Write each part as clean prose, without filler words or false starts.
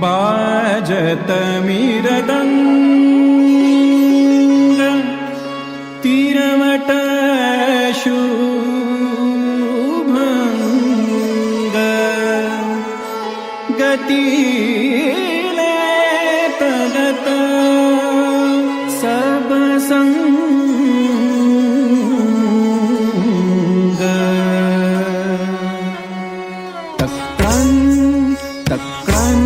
बाजत मृदंग तिरमट शुभंग गतिले तदत सब संग तक्रन तक्रन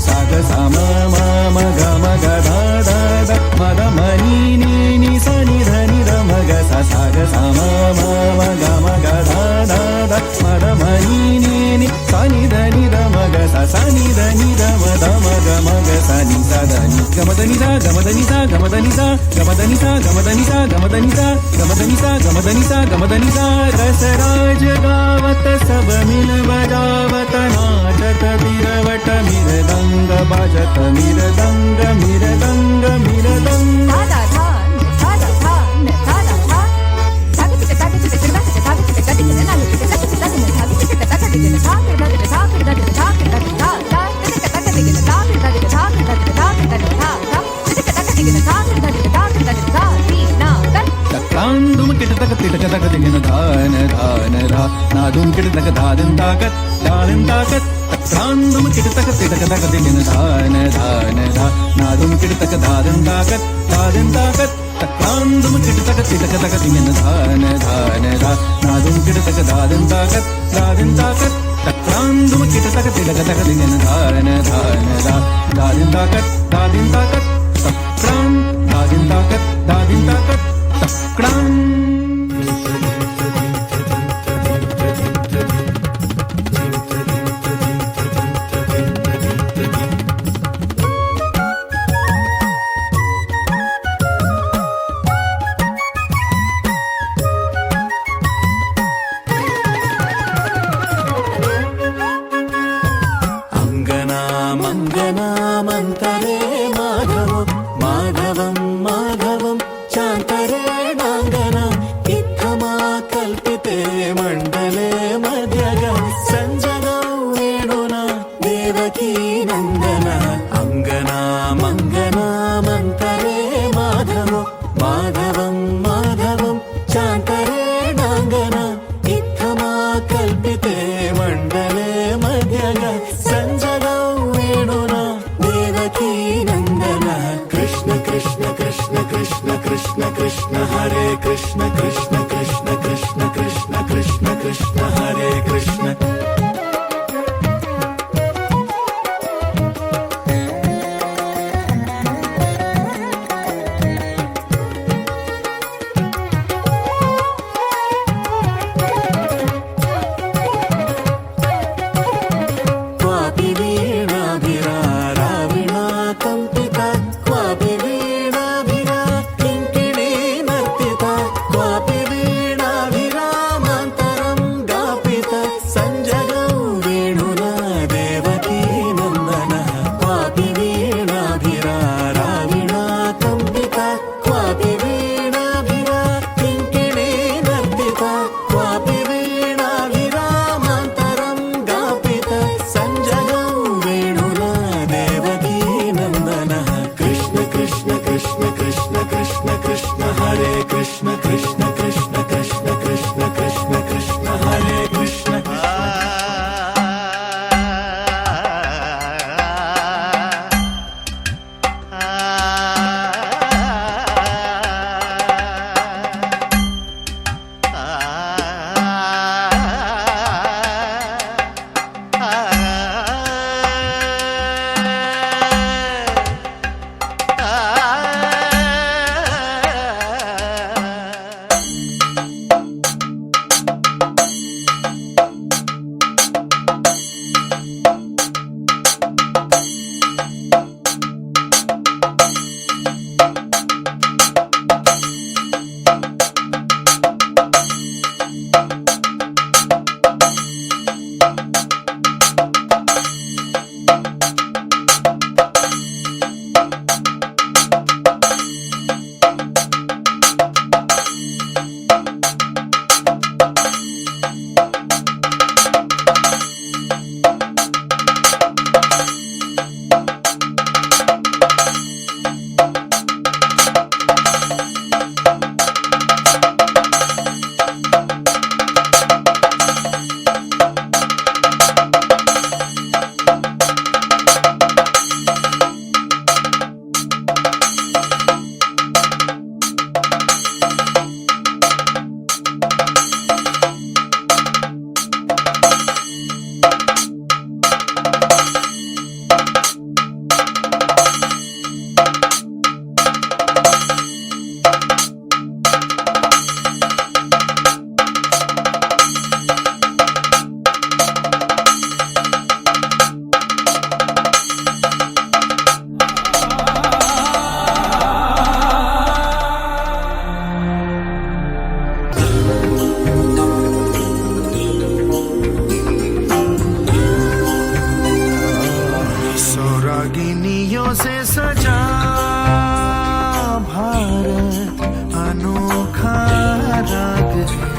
साग साम म ग म ग ध ध ध म ध म नि नि नि सा नि ध नि ध మగ సగ సమ మగ మగ ధ ధ మద మని ని సని దని ద మగ సని దని ద మద మగ మగ సని సదని గమదని స గమదని స గమదని స గమదని స గమదని స గమదని స గమదని స గమదని స గమదని స రసరాज गावत सब मिल बजावत नाचत बिरवट मिरदंग बाजत मिरदंग मिरदंग मिरदंग కిటతక తిటకతక దిగిన ధాన ధాన ధా నాదుం కిటతక ధాదం తాకత్ దానం తాకత్ తక్రాందుం కిటతక తిటకతక దిగిన ధాన ధాన ధా నాదుం కిటతక ధాదం తాకత్ దాదం తాకత్ తక్రాందుం కిటతక తిటకతక దిగిన ధాన ధాన ధా నాదుం కిటతక ధాదం తాకత్ దాదం తాకత్ తక్రాందుం కిటతక తిటకతక దిగిన ధాన ధాన ధా దాదం తాకత్ దాదం తాకత్ తక్రాం దాదం తాకత్ దాదం తాకత్ తక్రాం మంతరే మాధవం మాధవం మాధవం శాంతరే నాంగన ఇత్తమా కల్పితే మండలే మధ్యగ సంజనౌ వేణునా దేవకీ నందన అంగనా మంగనా మంతరే మాధవం మాధవం మాధవం శాంతరే నాంగన ఇత్తమా కల్పితే మండలే మధ్యగ సంజనౌ వేణునా దేవకీ నందన కృష్ణ కృష్ణ కృష్ణ కృష్ణ కృష్ణ కృష్ణ హరే కృష్ణ కృష్ణ కృష్ణ కృష్ణ కృష్ణ కృష్ణ కృష్ణ హరే కృష్ణ క్వాపి వీణాభిరా రావిణా కంపిత క్వాపి వీణాభిరా కింకిణీ నర్తిత క్వాపి रागिनियों से सजा भारत अनोखा राग है।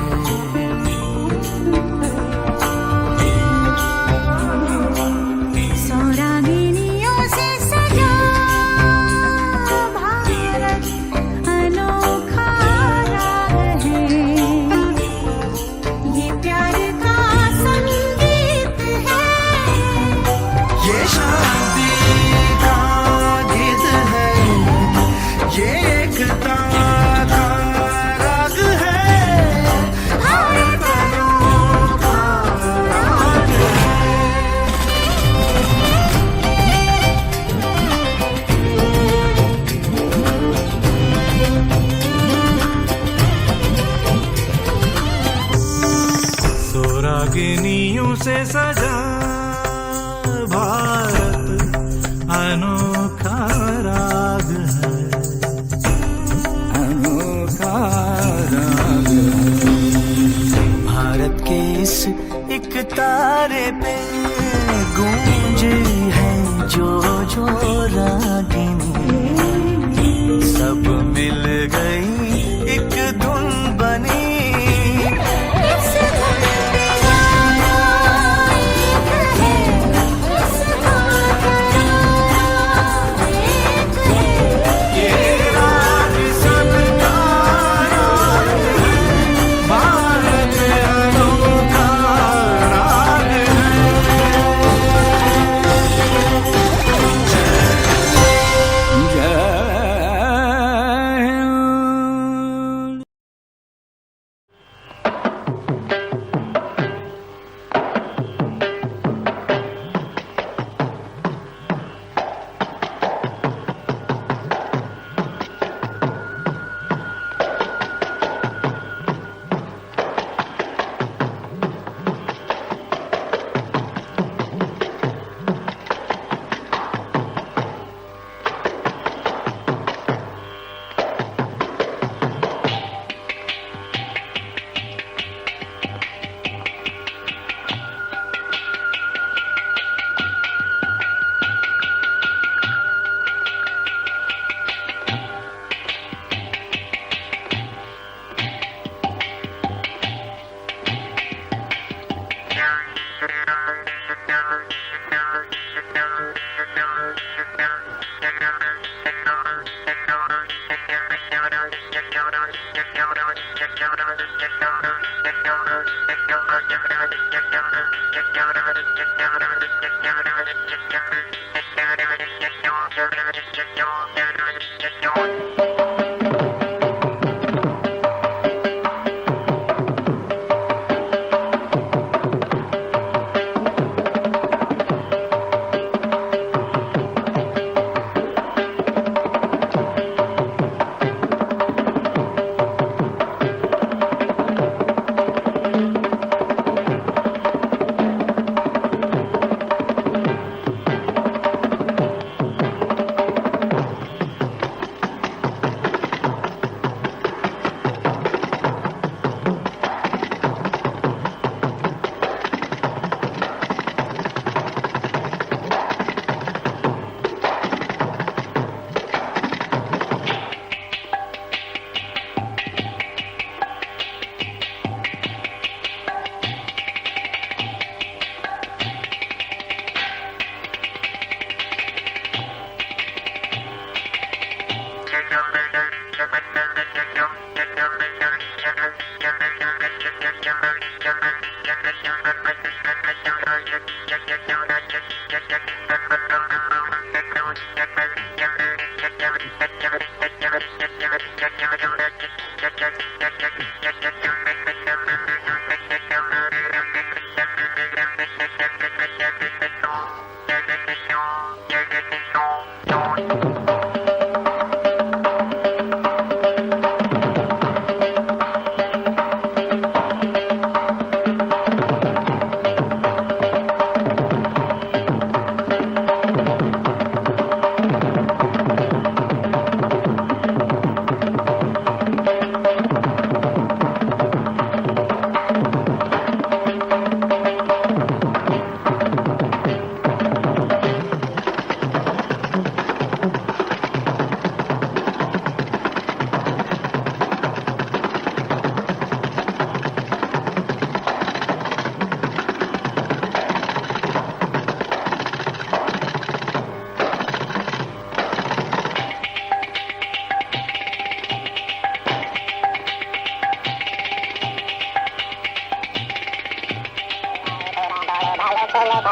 सौरागिनियों से सजा भारत अनोखा राग है। ये प्यार का संगीत है, ये शांति का गीत है, ये एकता का राग है। भारत अनोखा राग है। सोरागिनियों से सजा भारत अनोखा राग है। अनोखा राग भारत के इस एक तारे पे गूंजे है जो जो रागिनी, सब मिल गई एक धुन बनी। इस धुन पे गाना एक है, इसका तराना एक है। ये राग सबका राग है, भारत अनोखा राग जय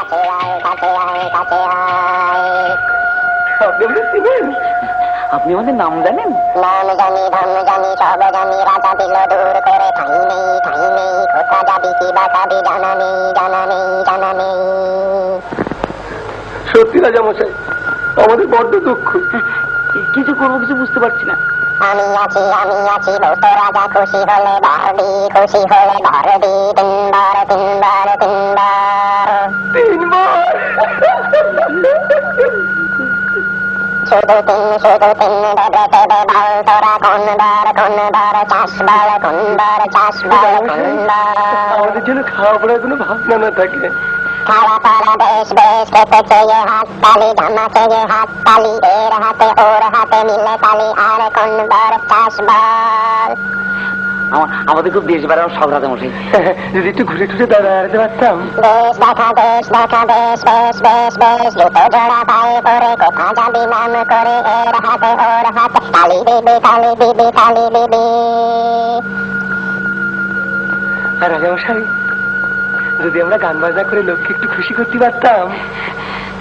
আপনি আমাকে চিনেন? আপনি আমাদের নাম জানেন? নাম জানি ধন জানি সব জানি রাজা দিল দূর করে ঠাই নেই কোথা যাবি কি বা খাবি জানা নেই জানা নেই জানা নেই সত্যি রাজা মশাই, আমাদের বড্ড দুঃখ। কিছু করবো, কিছু বুঝতে পারছি না। আমি আছি বলতো রাজা খুশি হলে বারবি খুশি হলে বারবি তিনবার তিনবার তিনবার তিনবার শুধু তিন দেবে দেবে বল তোরা কোনবার চাষবার কোনবার চাষবার কোনবার আমাদের জন্য খাওয়া পড়ার কোনো ভাবনা না থাকে। খাওয়া পড়া বেশ বেশ খেতে চেয়ে হাত তালি জামা চেয়ে হাত তালি এর হাতে ওর হাতে মিলে তালি আর কোনবার চাষবার আমাদের খুব দেশ বেড়ানো সব রাজা মশাই, যদি একটু ঘুরে ঘুরে দাঁড়াতে পারতাম। দেশ দেখা বেশ বেশ জুতো জোড়া পায়ে পরে কোথা যাবি নাম করে এর হাতে ওর হাতে তালি দিবি তালি দিবি তালি দিবি আর রাজা মশাই, যদি আমরা গান বাজনা করে লোককে একটু খুশি করতে পারতাম।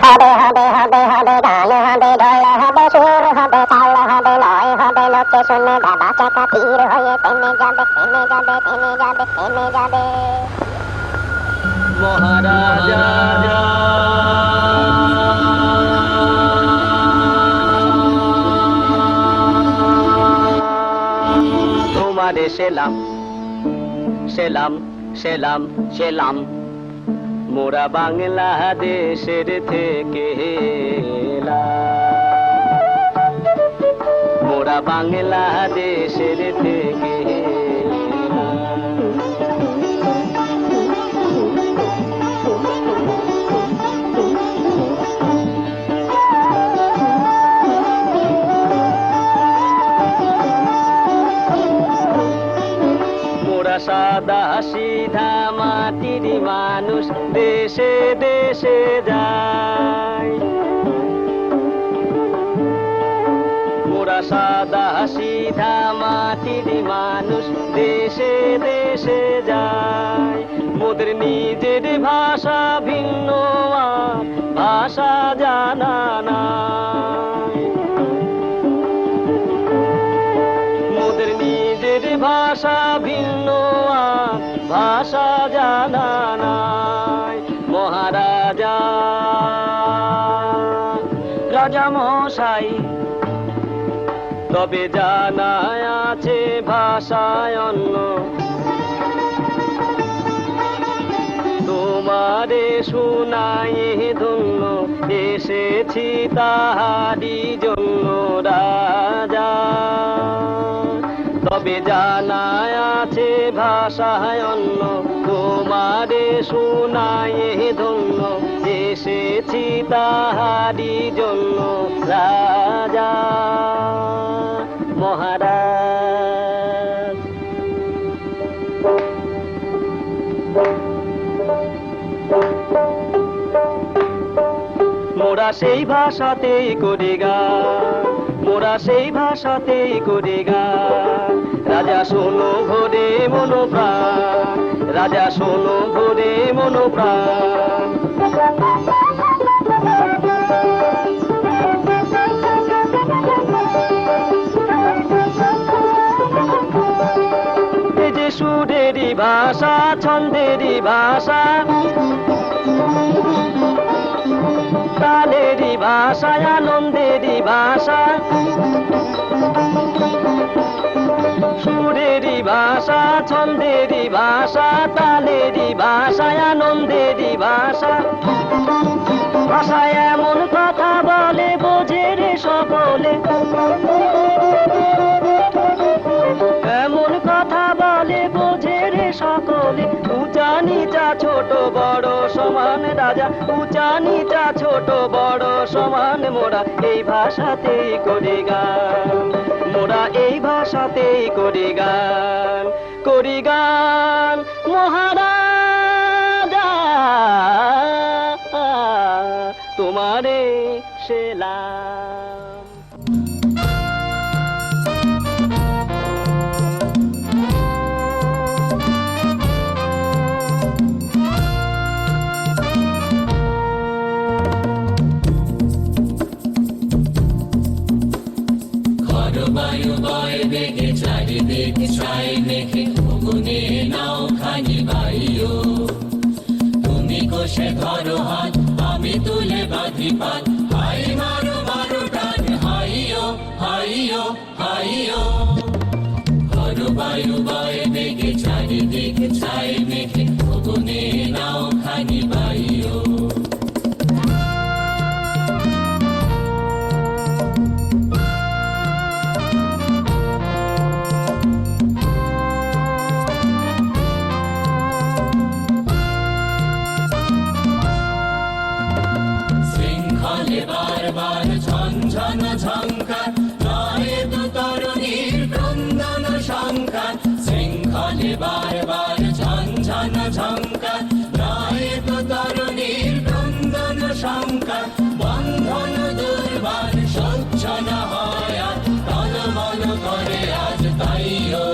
হবে হবে হবে হবে গান হবে ঢোল হবে সুর হবে তাল হবে লয় হবে লোকে শুনে বাবা চাকা তীর হয়ে থেমে যাবে থেমে যাবে থেমে যাবে থেমে যাবে মহারাজা তোমারে সেলাম সেলাম সেলাম সেলাম, মোরা বাংলাদেশের থেকে এলাম, মোরা বাংলাদেশের থেকে এলাম। মোরা সাদা সিধা মাটির মানুষ দেশে দেশে যায়, মোরা সাদা সিধা মাটির মানুষ দেশে দেশে যায়। মোদের নিজের ভাষা ভিন্ন আর ভাষা জানা নাই, মোদের নিজের ভাষা ভিন্ন আর ভাষা জানা নাই। মহারাজা রাজা মশাই, তবে জানা আছে ভাষায় অন্য, তোমারে শুনাই ধন্য এসেছি তাহারি জন্য রাজা। তবে জানা আছে ভাষায় অন্য, তোমারে শুনাই ধন্য এসেছি তাহারি জন্য রাজা। মহারাজ মোরা সেই ভাষাতেই করি গান, মোরা সেই ভাষাতেই করি গান। রাজা শোনো ভরে মনোপ্রাণ, রাজা শোনো ভরে মনোপ্রাণ। এই যে সুরেরই ভাষা ছন্দেরই ভাষা তালেরই ভাষা আনন্দেরই ভাষা, সুরেরই ভাষা ছন্দেরই ভাষা তালেরই ভাষা আনন্দেরই ভাষা। ভাষায় এমন কথা বলে বোঝে রে সকলে, এমন কথা বলে বোঝে রে সকলে। উঁচা নিচা ছোট বড় সমান রাজা, উঁচা নিচা ছোট বড় সমান। মোরা এই ভাষাতেই করি গান, মোরা এই ভাষাতেই করি গান, করি গান। মহারাজা তোমারে সেলাম। ও চারিদিক ছাই মেখে গুনে নাও খানি বাইও তুমি কোষে ধরো হাত আমি তুলে বাঁধি পাত হাই মারো মারো টান হাইও হাইও হাইও ধরো বায়ু বয়ে বেগে চারিদিক ছাই মেখে গুনে নাও খানি বাইও বারবার ঝনঝন ঝঙ্কার নয় তো তরুণীর ক্রন্দন শঙ্কার শৃঙ্খলে বারবার ঝনঝন ঝঙ্কার নয় তো তরুণীর ক্রন্দন শঙ্কার বন্ধন দুর্বার সহ্য না হয় আর টলমল করে আজ তাইও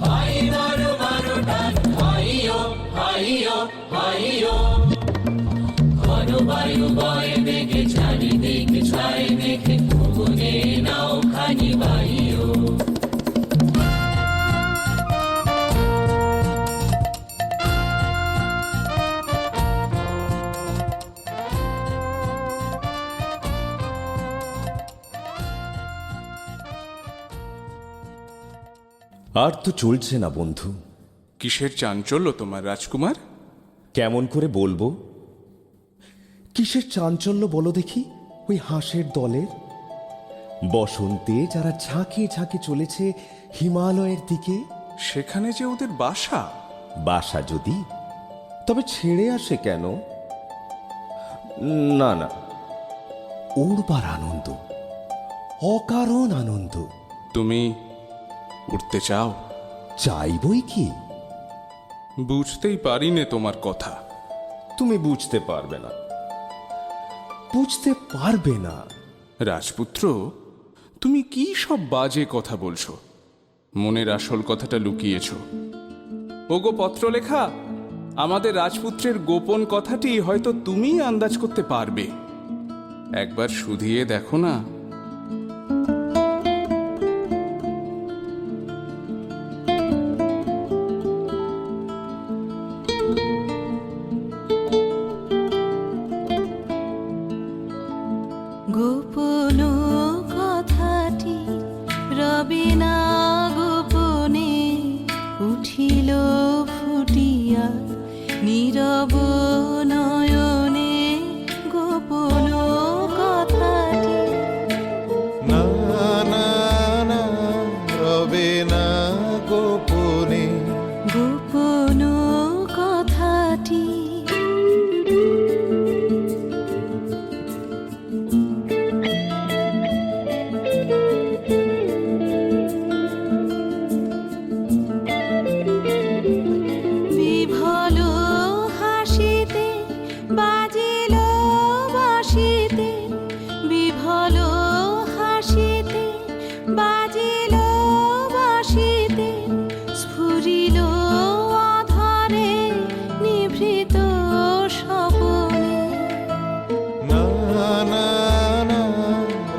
হাই মারো মারো টান হাইও হাইও হাইও বায়ু বয়ে বেগে চারিদিক ছাই মেখে গুনে নাও খানি বাইও আর তো চলছে না বন্ধু। কিসের চাঞ্চল্য তোমার রাজকুমার? কেমন করে বলবো? কিসের চাঞ্চল্য বলো দেখি? ওই হাঁসের দলের বসন্তে যারা ঝাঁকে ঝাঁকে চলেছে হিমালয়ের দিকে। সেখানে যে ওদের বাসা। বাসা যদি, তবে ছেড়ে আসে কেন? না না, উড়বার আনন্দ, অকারণ আনন্দ। তুমি উঠতে চাও? চাইবই কি? বুঝতেই পারিনে তোমার কথা। তুমি বুঝতে পারবে না, বুঝতে পারবে না। রাজপুত্র, তুমি কি সব বাজে কথা বলছো? মনের আসল কথাটা লুকিয়েছ। ওগো পত্রলেখা, আমাদের রাজপুত্রের গোপন কথাটি হয়তো তুমিই আন্দাজ করতে পারবে। একবার শুধিয়ে দেখো না। গোপন কথাটি রবে না গোপনে উঠিল ফুটিয়া নীরব নয়নে। গোপন কথাটি না না না রবে না গোপনে। গোপন কথাটি বিভল হাসিতে বাজিল বাঁশিতে, বিভল হাসিতে বাজিল বাঁশিতে, স্ফুরিল আধারে নিভৃত স্বপনে। না না না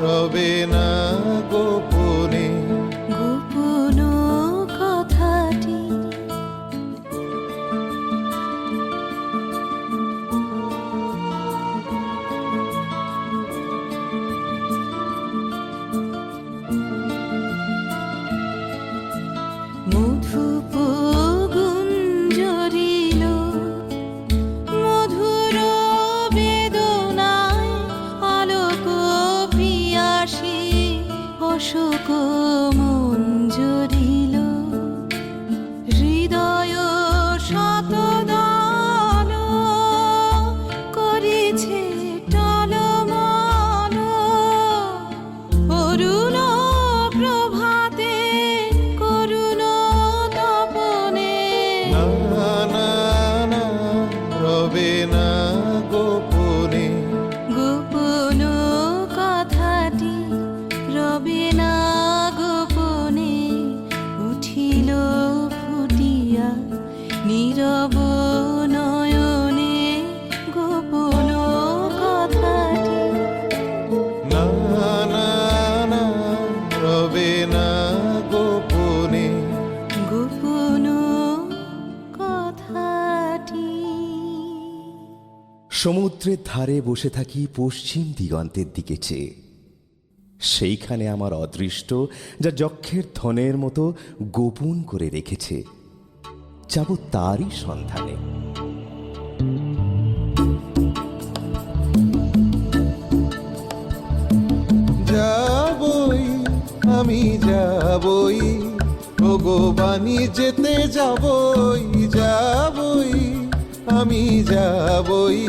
রবে না গোপনে। গোপন কথাটি মধুপ গুঞ্জরিল মধুর বেদনায় আলোক পিয়াসী সমুদ্রের ধারে বসে থাকি পশ্চিম দিগন্তের দিকে চেয়ে। সেইখানে আমার অদৃষ্ট যা যক্ষের ধনের মতো গোপন করে রেখেছে, যাব তারই সন্ধানে। যাবই আমি যাবই, ওগো বাণী যেতে যাবই, যাবই আমি যাবই।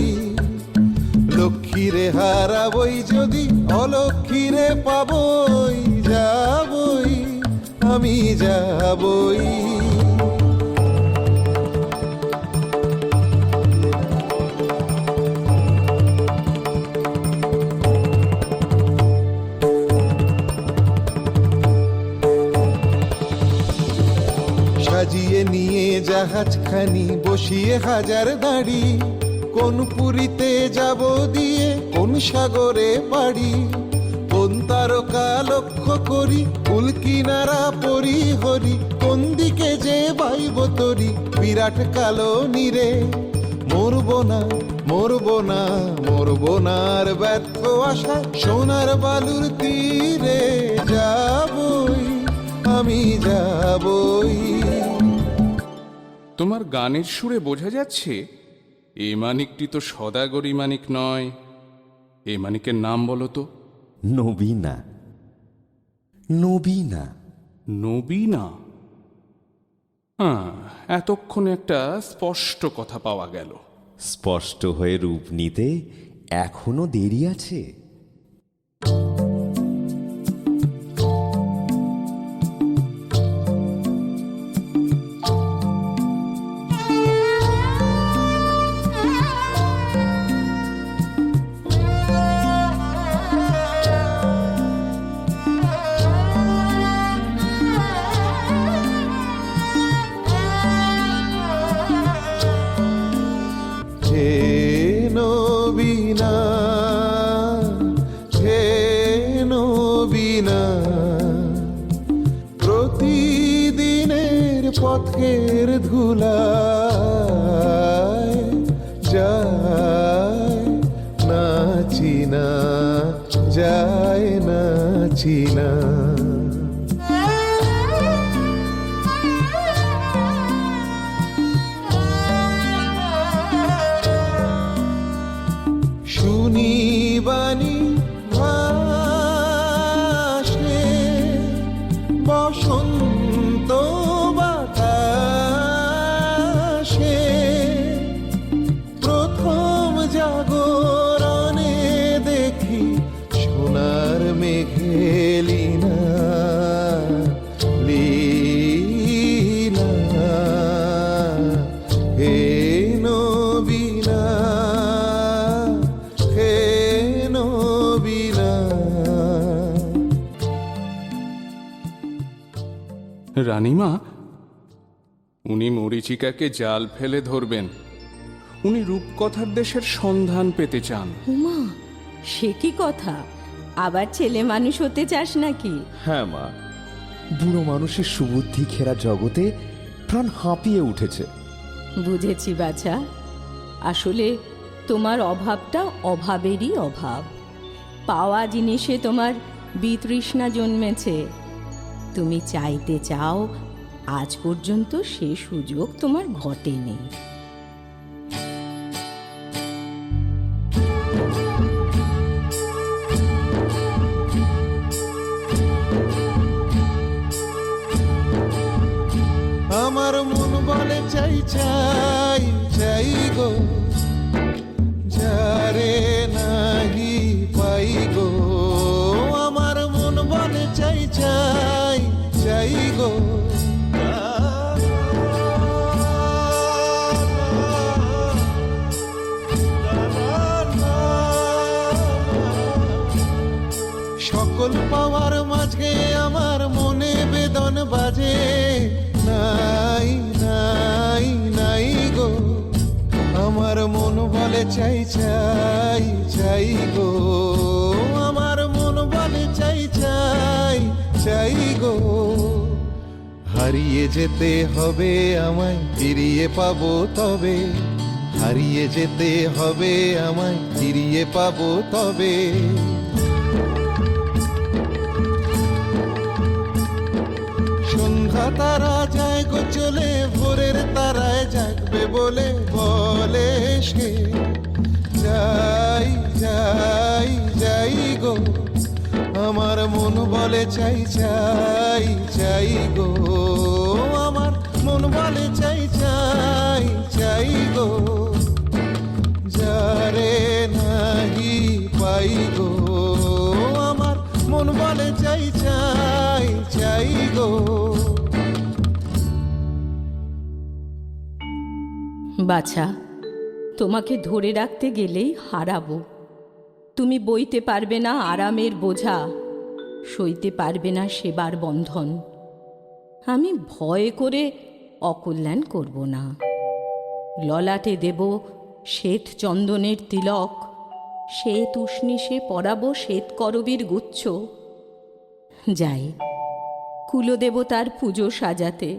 লক্ষ্মীরে হারাবই যদি অলক্ষ্মীরে পাবই, যাবই আমি যাবই। সাজিয়ে নিয়ে জাহাজখানি বসিয়ে হাজার দাড়ি, কোন পুরীতে যাব দিয়ে কোন সাগরে পাড়ি। কোন তারকা লক্ষ্য করি কুল কিনারা পরি হরি, কোন দিকে যে বাইব তরি বিরাট কালো নীরে। মরবো না মরবো না মরবো না আর ব্যর্থ আশা সোনার বালুর তীরে, যাবই আমি যাবই। তোমার গানের সুরে বোঝা যাচ্ছে এ মানিকটি তো সদাগরি মানিক নয়। এ মানিকের নাম বলো তো। নবীনা। নবীনা। নবীনা? হ্যাঁ, এতক্ষণে একটা স্পষ্ট কথা পাওয়া গেল। স্পষ্ট হয়ে রূপ নিতে এখনো দেরি আছে। প্রতিদিনের পথের ধুলায় যায় না চিনা, যায় না চিনা। শুনি বাণী ভাসে বসন্ত বাতাসে, প্রথম জাগরণে দেখি সোনার মেঘে লীনা, লীনা হে নবীনা, হে নবীনা। রানীমা, উনি মরীচিকাকে জাল ফেলে ধরবেন। উনি রূপকথার দেশের সন্ধান পেতে চান। উমা, সে কি কথা? আবার ছেলে মানুষ হতে চাস নাকি? হ্যাঁ মা, বুড়ো মানুষের সুবুদ্ধি ঘেরা জগতে প্রাণ হাঁপিয়ে উঠেছে। বুঝেছি বাছা, আসলে তোমার অভাবটা অভাবেরই অভাব। পাওয়া জিনিসে তোমার বিতৃষ্ণা জন্মেছে। তুমি চাইতে চাও, আজ পর্যন্ত সে সুযোগ তোমার ঘটেনি। আমার মন বলে চাই চাই চাই গো, যারে নাহি পাই গো। আমার মন বলে চাই চাই চাই গো, সকল পাওয়ার মাঝে আমার মনে বেদন বাজে। নাই নাই নাই গো, আমার মন বলে চাই চাই চাই গো। আমার মন বলে চাই চাই চাই গো। হারিয়ে যেতে হবে আমায়, ফিরিয়ে পাবো তবে। হারিয়ে যেতে হবে আমায়, ফিরিয়ে পাবো তবে। সন্ধ্যা তারা যায় গো চলে, ভোরের তারায় জাগবে বলে বলে সে। যাই যাই যাই গো, আমার মন বলে চাই চাই চাই গো, আমার মন বলে চাই চাই চাই গো। যারে নাহি পাই গো, আমার মন বলে চাই চাই চাই গো। বাছা, তোমাকে ধরে রাখতে গেলেই হারাবো। তুমি বইতে পারবে না আরামের বোঝা, সইতে পারবে না সেবার বন্ধন। আমি ভয় করে অকল্যাণ করব না। ললাটে দেব শ্বেত চন্দনের তিলক, শ্বেত উষ্ণিসে পরাবো শ্বেত করবীর গুচ্ছ। যাই কুলদেবতার পুজো সাজাতে,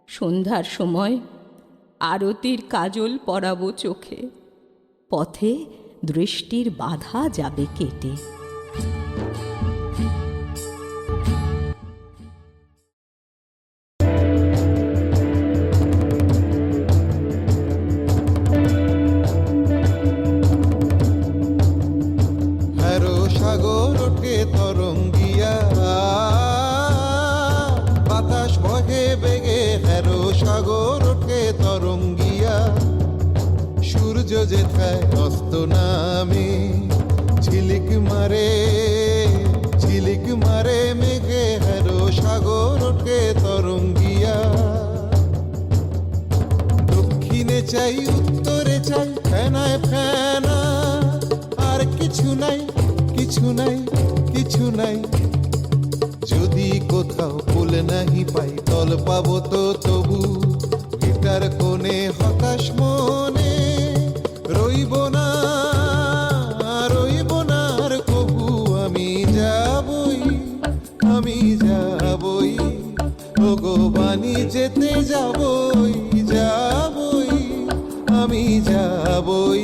সন্ধ্যার সময় আরতির কাজল পরাবো চোখে, পথে দৃষ্টির বাধা যাবে কেটে। হ্যারো সাগর ওঠে তরঙ্গিয়া, বাতাস বহে বেগে, হ্যারো সাগর ওঠে তরঙ্গিয়া। সূর্য যেথায় অস্ত নামে, ঝিলিক মারে মেঘে, হ্যারো সাগর ওঠে তরঙ্গিয়া। দক্ষিণে চাই উত্তরে চাই, ফেনায় ফেনা, আর কিছু নাই কিছু নাই কিছু নাই। যদি কোথাও ফুল নাহি পাই, তল পাবো তো তবু গিটার কোণে হতাশ মনে। রইব না আর কবু, আমি যাবই ওগো বাণী যেতে যাবই আমি যাবই।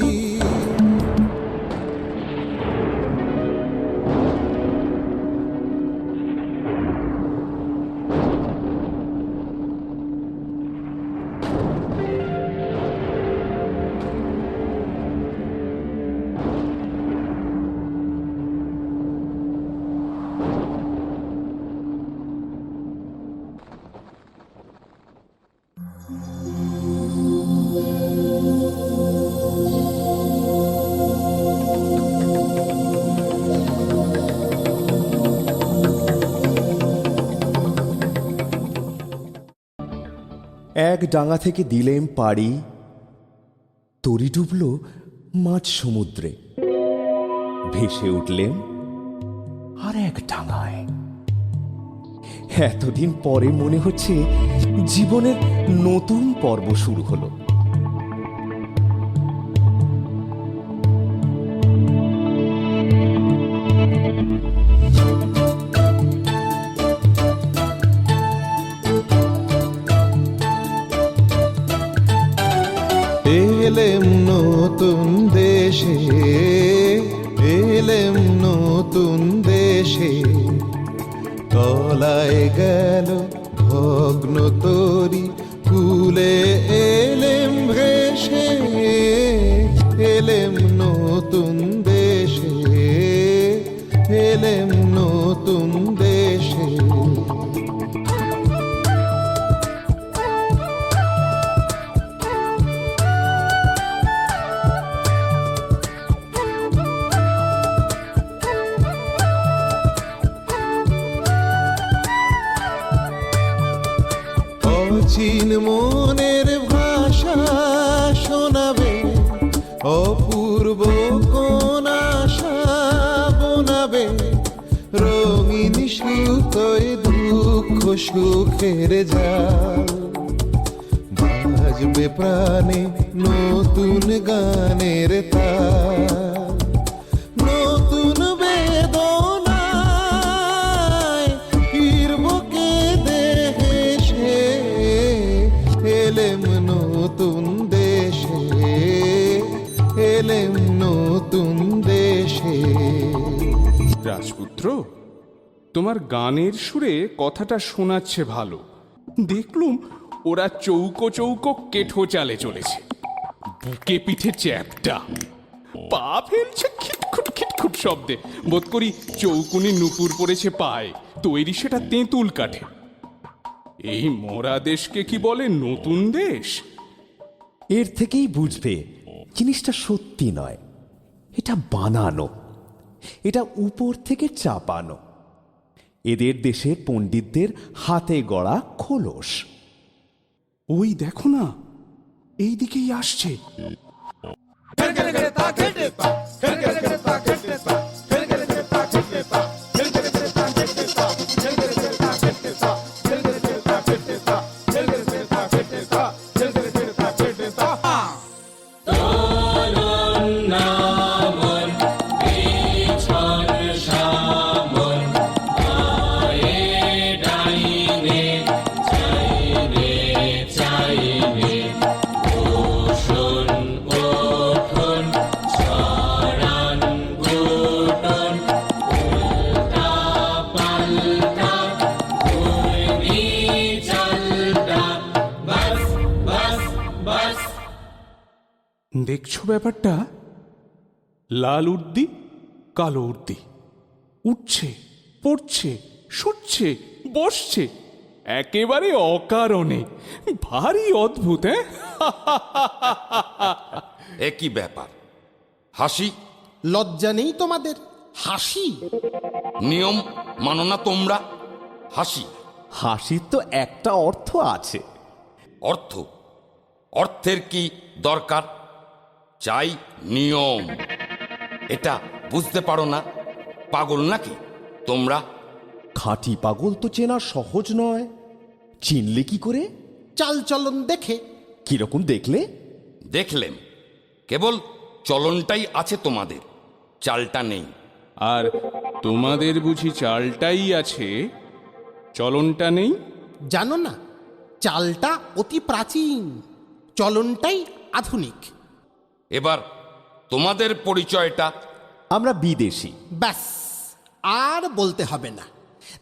এক ডাঙা থেকে দিলেম পাড়ি, তরি ডুবল মাঝ সমুদ্রে। ভেসে উঠলেন আর এক ডাঙায়। এতদিন পরে মনে হচ্ছে জীবনের নতুন পর্ব শুরু হলো। এলেম নতুন দেশে, এলেম নতুন দেশে, তলায় গেল ভগ্ন তরি, কুলে এলেম ভেসে। এলেম নতুন দেশে, এলেম নতুন দেশে। অচিন মনের ভাষা শোনাবে, অপূর্ব কোন আশা বোনাবে। রঙিন সুতোয় দুঃখ সুখের জাল, বাজবে প্রাণে নতুন গানের তাল। নতুন বেদনায় কিরবকে দেহে সে, এলেম নতুন দেশে। রাজপুত্র, তোমার গানের সুরে কথাটা শোনাচ্ছে ভালো। দেখলুম ওরা চৌকো চৌকো কেঠো চালে চলেছে, বুকে পিঠে চ্যাপটা, পা ফেলছে খিটখুট খিটখুট শব্দে। বোধ করি চৌকুনি নুপুর পড়েছে পায়ে, তৈরি সেটা তেঁতুল কাঠে। এই মরা দেশকে কি বলে নতুন দেশ? এর থেকেই বুঝবে জিনিসটা সত্যি নয়, এটা বানানো, এটা উপর থেকে চাপানো। এদের দেশের পণ্ডিতদের হাতে গড়া খোলস। ওই দেখো না, এই দিকেই আসছে। দেখছো ব্যাপারটা? লাল উর্দি, কালো উর্দি, উঠছে, পড়ছে, শুচ্ছে, বসছে, একেবারে অকারণে। ভারী অদ্ভুত। এ কি ব্যাপার? হাসি লজ্জা নেই তোমাদের? হাসি? নিয়ম মানো না তোমরা? হাসি? হাসির তো একটা অর্থ আছে। অর্থ? অর্থের কি দরকার? চাই নিয়ম। এটা বুঝতে পারো না? পাগল নাকি তোমরা? খাঁটি পাগল তো চেনা সহজ নয়। চিনলে কি করে? চাল চলন দেখে। কিরকম দেখলে? দেখলেম, কেবল চলনটাই আছে তোমাদের, চালটা নেই। আর তোমাদের বুঝি চালটাই আছে, চলনটা নেই? জানো না, চালটা অতি প্রাচীন, চলনটাই আধুনিক। এবার তোমাদের পরিচয়টা? আমরা বিদেশি। ব্যাস, আর বলতে হবে না।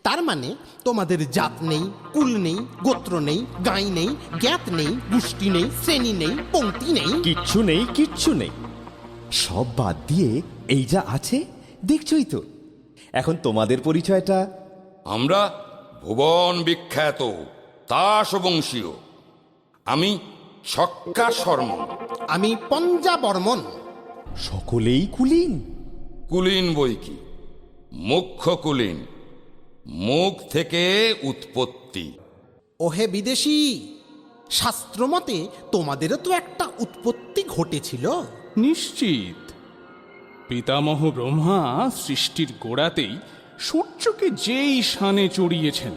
তার মানে তোমাদের জাত নেই, কুল নেই, গোত্র নেই, গাই নেই, জ্ঞাত নেই, গোষ্ঠী নেই, শ্রেণী নেই, পংক্তি নেই, কিচ্ছু নেই, কিচ্ছু নেই। সব বাদ দিয়ে এই যা আছে দেখছই তো। এখন তোমাদের পরিচয়টা? আমরা ভুবন বিখ্যাত তাস বংশীয়। আমি ছক্কা শর্মন। আমি পঞ্জা বর্মন। সকলেই কুলীন? কুলীন বই কি, মুখ্য কুলীন, মুখ থেকে উৎপত্তি। ওহে বিদেশি, শাস্ত্রমতে তোমাদেরও তো একটা উৎপত্তি ঘটেছিল। নিশ্চিত। পিতামহ ব্রহ্মা সৃষ্টির গোড়াতেই সূর্যকে যেই শানে চড়িয়েছেন,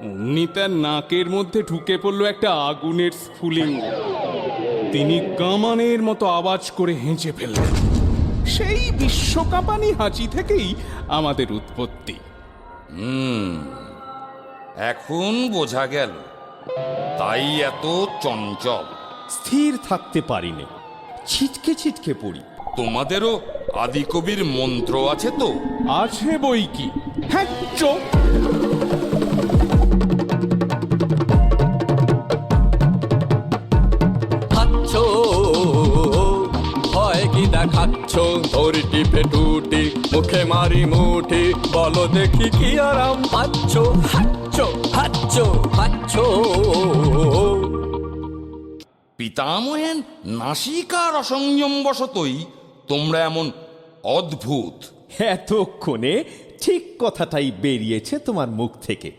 অমনি তার নাকের মধ্যে ঢুকে পড়ল একটা আগুনের স্ফুলিঙ্গ। তিনি কামানের মতো আওয়াজ করে হেঁচে ফেললেন। সেই বিশ্বকাপানি হাঁচি থেকেই আমাদের উৎপত্তি। এখন বোঝা গেল, তাই এত চঞ্চল। স্থির থাকতে পারিনি, ছিটকে ছিটকে পড়ি। তোমাদেরও আদিকবির মন্ত্র আছে তো? আছে বই কি। হ্যাঁ, চোখ। খাচ্ছ ভয় কি দেখাচ্ছ, ধরি টিপে টুটি, মুখে মারি মুঠি, বলো দেখি কি আরাম পাচ্ছ। হাচ্ছ হাচ্ছ হাচ্ছ। পিতামহের নাসিকার অসংযম বশতই তোমরা এমন অদ্ভুত। এতক্ষণে ঠিক কথাটাই বেরিয়েছে তোমার মুখ থেকে।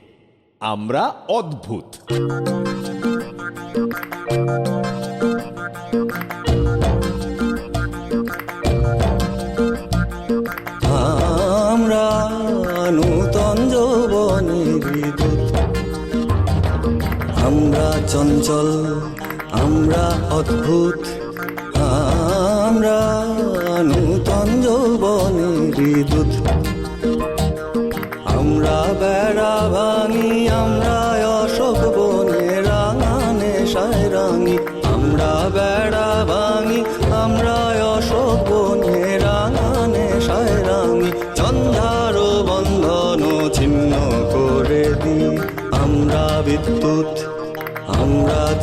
আমরা অদ্ভুত। আমরা নূতন যৌবনের দূত, আমরা চঞ্চল, আমরা অদ্ভুত। আমরা নূতন যৌবনের দূত, আমরা বেড়া ভাঙি, আমরা অশোক বনে রাঙা নেশায় রাঙি। আমরা বেড়া ভাঙি, আমরা অশোক বনে রাঙা নেশায় রাঙি। সন্ধ্যার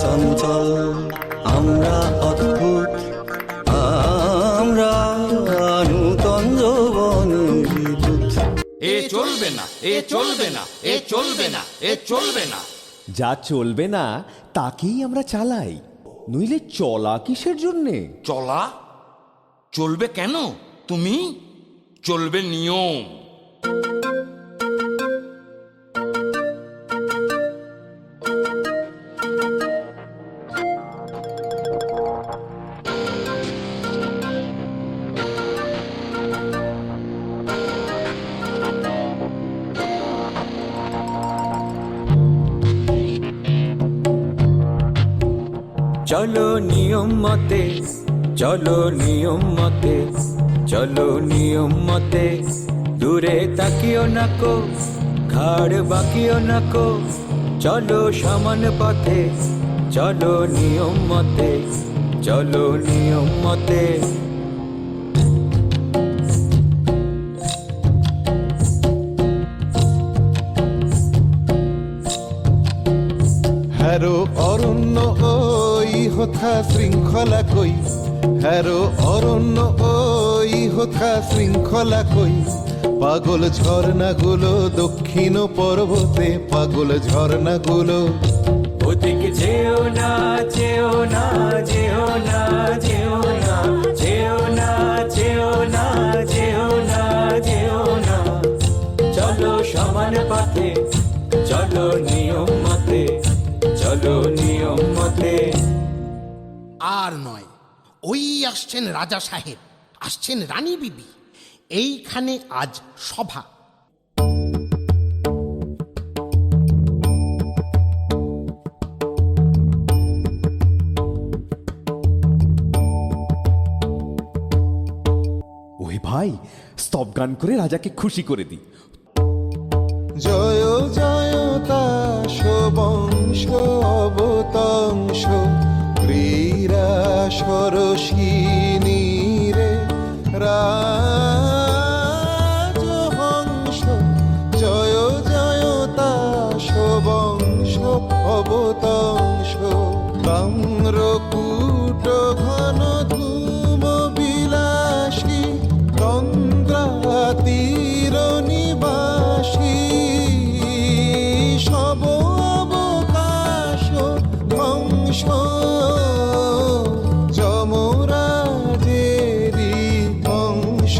চঞ্চল আমরা অদ্ভুত আমরা নূতন যৌবনের বিদ্যুৎ। এ চলবে না, এ চলবে না, এ চলবে না, এ চলবে না। যা চলবে না তাকেই আমরা চালাই, নইলে চলা কিসের জন্যে? চলা চলবে কেন? তুমি চলবে নিয়ম। চলো নিয়ম মতে, চলো নিয়ম মতে, চলো নিয়ম মতে, দূরে তাকিও না কো, ঘাড় বাকিও না কো, চলো সমান পথে, চলো নিয়ম মতে, চলো নিয়ম মতে। হ্যারো অরণ্য ওই হোথা শৃঙ্খলা কই, হ্যারো অরণ্য ওই হোথা শৃঙ্খলা কই, পাগল ঝর্ণাগুলো দক্ষিণ পর্বতে, পাগল ঝর্ণাগুলো। ওদিকে যেও না, যেও না, যেও না, যেও না, যেও না, যেও না, যেও না, যেও না, চলো সমান পথে, চলো নিয়ম মতে, চলো নিয়ম মতে। আর নয়, ওই আসছেন রাজা সাহেব, আসছেন রানী বিবি, এইখানে আজ সভা। ওই ভাই, স্তব গান করে রাজাকে খুশি করে দি। জয় জয়তাশ বংশ অবতংশ, ক্রীড়া সরসিনী রে রাজহংস। জয় জয়তাশ বংশ অবতংশ, তাম্রকূট ঘন ধূম বিলাসী, তন্দ্রাতীর নিবাসী, সব অবকাশ ধ্বংস, যমরাজেরই ধ্বংস।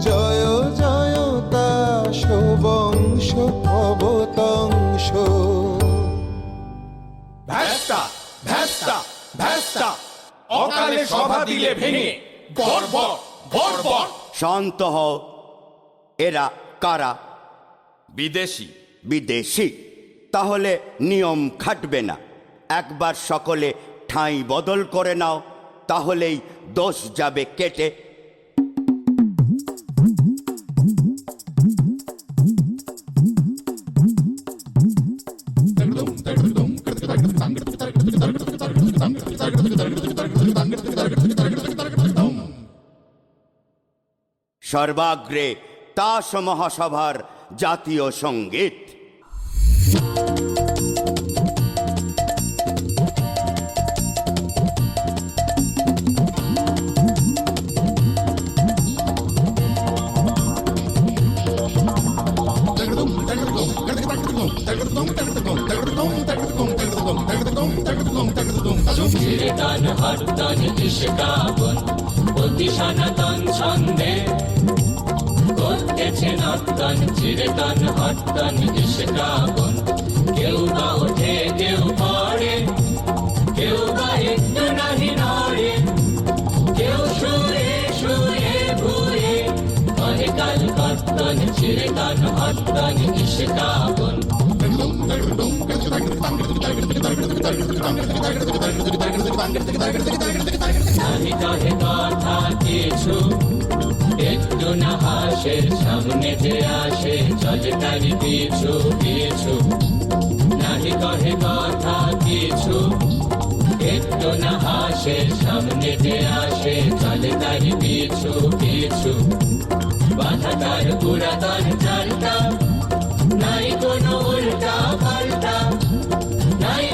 জয় জয়তাশ বংশ অবতংশ। ভ্যাস্তা ভ্যাস্তা ভ্যাস্তা, অকালে সভা দিলে ভেঙে, বর্বর বর্বর। শান্ত হও। এরা কারা? বিদেশি। বিদেশি? তাহলে নিয়ম খাটবে না। একবার সকলে ঠাঁই বদল করে নাও, তাহলেই দোষ যাবে কেটে। সর্বাগ্রে তাস মহাসভার জাতীয় সঙ্গীত। চিরতন হরতন ইশকাবন, অতি সনাতন ছন্দে করতেছে নর্তন। চিরতন হরতন ইশকাবন, কেউ বা ওঠে কেউ পড়ে, কেউ বা একটু নাহি নড়ে, কেউ শুয়ে শুয়ে ভুয়ে করে কাল কর্তন। চিরতন হরতন ইশকাবন। নাহি কহে কথা কিছু, একটু না হাসে, সামনে যে আসে চলে তারি পিছু পিছু। নাহি কহে কথা কিছু, একটু না হাসে, সামনে যে আসে চলে তারি পিছু পিছু। বাধা তার পুরাতন চালটা, নাই কোনো উল্টা পাল্টা, নাই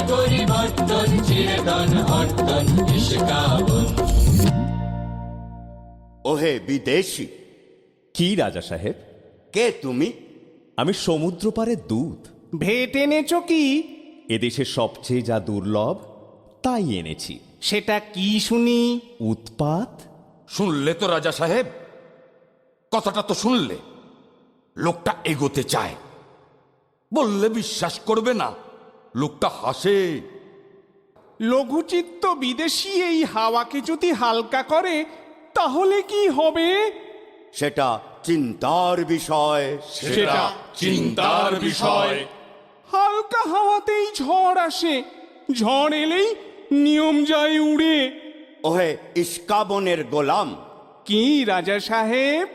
হর্তন হর্তন ইশকাবন। ওহে বিদেশি, কি রাজা সাহেব? কে তুমি? আমি সমুদ্র পারের দূত। ভেট এনেছো কি? এদেশে সবচেয়ে যা দুর্লভ তাই এনেছি। সেটা কি শুনি? উৎপাত। শুনলে তো রাজা সাহেব, কথাটা তো শুনলে। লোকটা এগোতে চায়, বললে বিশ্বাস করবে না। লোকটা হাসে। লঘুচিত্ত বিদেশি এই হাওয়াকে যদি হালকা করে তাহলে কি হবে? সেটা চিন্তার বিষয়। সেটা চিন্তার বিষয়। হালকা হাওয়াতেই ঝড় আসে, ঝড় এলেই নিয়ম যায় উড়ে। ওহে ইস্কাবনের গোলাম, কি রাজা সাহেব?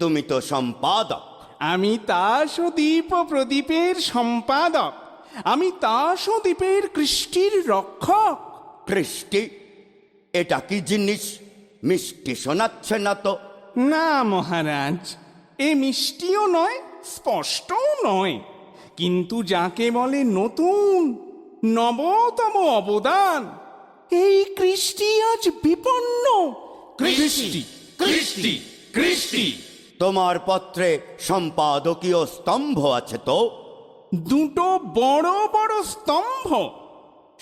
তুমি তো সম্পাদক। আমি তাস ও দ্বীপ ও প্রদীপের সম্পাদক। আমি তাস ও দ্বীপের কৃষ্টির রক্ষক। কৃষ্টি? এটা কি জিনিস? মিষ্টি শোনাচ্ছে না তো। না মহারাজ, এ মিষ্টিও নয়, স্পষ্টও নয়, কিন্তু যাকে বলে নতুন, নবতম অবদান, এই কৃষ্টি আজ বিপন্ন। কৃষ্টি কৃষ্টি কৃষ্টি। তোমার পত্রে সম্পাদকীয় স্তম্ভ আছে তো? দুটো বড় বড় স্তম্ভ।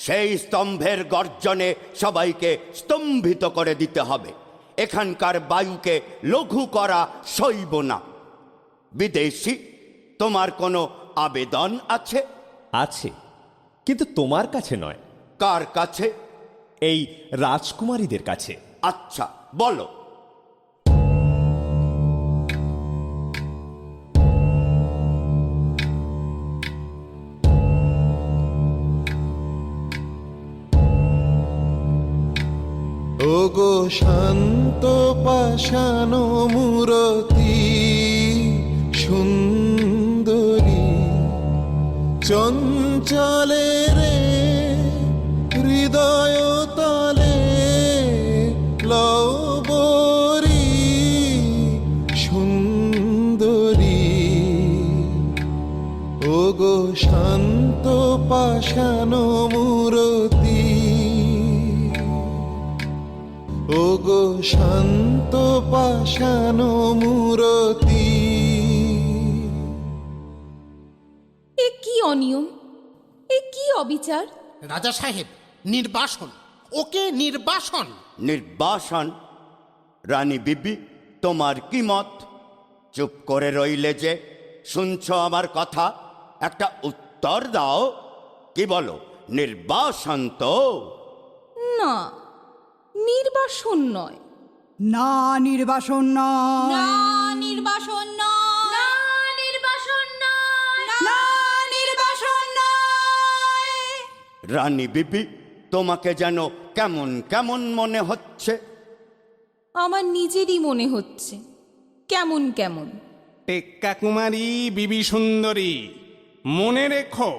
সেই স্তম্ভের গর্জনে সবাইকে স্তম্ভিত করে দিতে হবে। এখানকার বায়ুকে লঘু করা সইব না। বিদেশি, তোমার কোনো আবেদন আছে? আছে, কিন্তু তোমার কাছে নয়। কার কাছে? এই রাজকুমারীদের কাছে। আচ্ছা, বলো। ওগো শান্ত পাষাণ মূরতি সুন্দরী, চঞ্চলে রে হৃদয় তলে লবরী সুন্দরী। ওগো শান্ত পাষাণ মূরতি, ওগো শান্ত পাষাণ মূরতি। এ কি অনিয়ম, এ কি অবিচার! রাজা সাহেব, নির্বাসন, ওকে নির্বাসন। নির্বাসন? রানী বিবি, তোমার কি মত? চুপ করে রইলে যে? শুনছো আমার কথা? একটা উত্তর দাও। কি বলো? নির্বাসন তো? না, নির্বাসন নয়। না নির্বাসন নয়, না নির্বাসন নয়, না নির্বাসন নয়, না নির্বাসন নয়। রানী বিবি, তোমাকে যেন কেমন কেমন মনে হচ্ছে। আমার নিজেরই মনে হচ্ছে কেমন কেমন। টেক্কা কুমারী বিবি সুন্দরী, মনে রেখো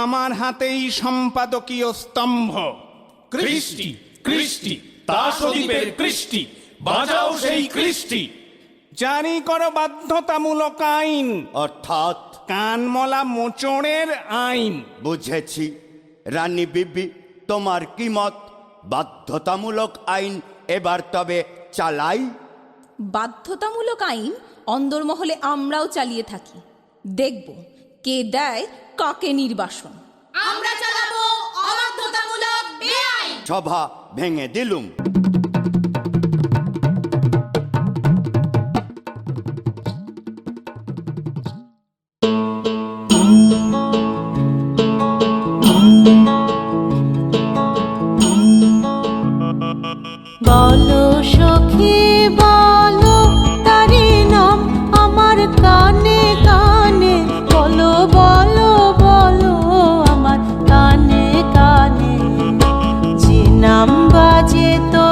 আমার হাতেই সম্পাদকীয় স্তম্ভ। কৃষ্টি কৃষ্টি, তাসদ্বীপের কৃষ্টি, বাজাও সেই কৃষ্টি। জারি করো বাধ্যতামূলক আইন, অর্থাৎ? কানমলা মোচড়ের আইন। বুঝেছি। রানী বিবি, তোমার কি মত? বাধ্যতামূলক আইন এবার তবে চালাই? বাধ্যতামূলক আইন অন্দরমহলে আমরাও চালিয়ে থাকি। দেখব কে দেয় কাকে নির্বাসন। আমরা চালাবো অবাধ্যতামূলক বেআইন। সভা ভেঙে দিলুম। বলো সখী বলো তারি নাম আমার কানে কানে, বলো বলো বলো আমার কানে কানে। যে নাম বাজে তো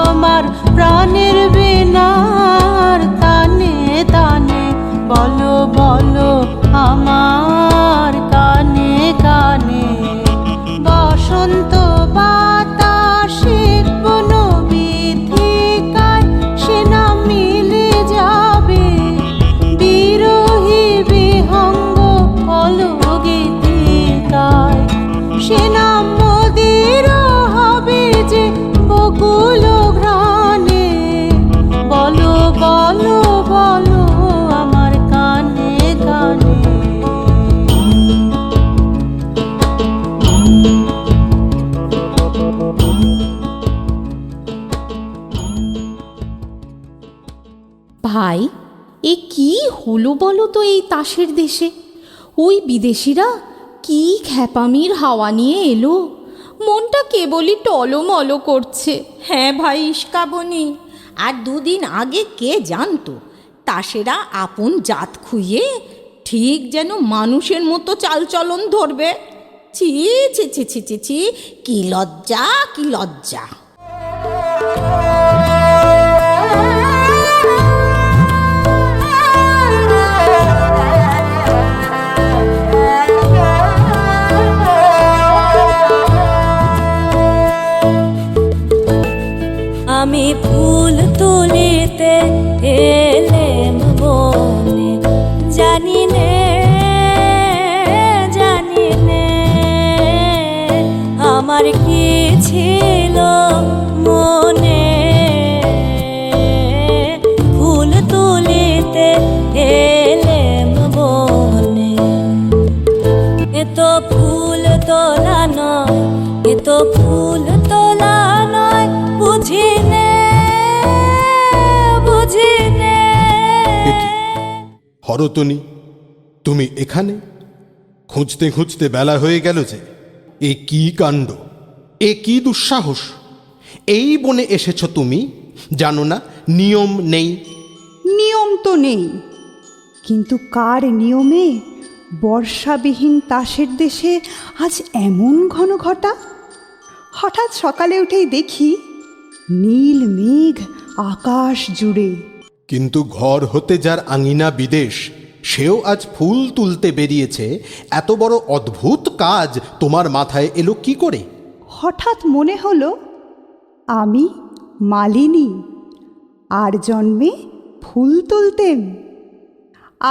এ কি হলো বলো তো এই তাসের দেশে? ওই বিদেশিরা কি খ্যাপামির হাওয়া নিয়ে এলো, মনটা কেবলই টলমল করছে। হ্যাঁ ভাই ইস্কাবনি, আর দুদিন আগে কে জানতো তাসেরা আপন জাত খুইয়ে ঠিক যেন মানুষের মতো চালচলন ধরবে। ছি ছি ছি ছি ছি ছি, কি লজ্জা কি লজ্জা। আমি ফুল তুলিতে এলেম বনে, জানি নে জানি নে আমার কি ছিল মনে। ফুল তুলিতে এলেম বনে, এ তো ফুল তোলা নয়, এ তো ফুল তোলা নয়, বুঝি নে বুঝি নে। হরতনী, তুমি এখানে? খুঁজতে খুঁজতে বেলা হয়ে গেল যে। এ কি কাণ্ড, এ কি দুঃসাহস! এই বনে এসেছ তুমি, জানো না নিয়ম নেই? নিয়ম তো নেই, কিন্তু কার নিয়মে বর্ষাবিহীন তাসের দেশে আজ এমন ঘন ঘটা? হঠাৎ সকালে উঠেই দেখি নীল মেঘ আকাশ জুড়ে। কিন্তু ঘর হতে যার আঙিনা বিদেশ, সেও আজ ফুল তুলতে বেরিয়েছে। এত বড় অদ্ভুত কাজ তোমার মাথায় এলো কি করে? হঠাৎ মনে হলো আমি মালিনী, আর জন্মে ফুল তুলতেম।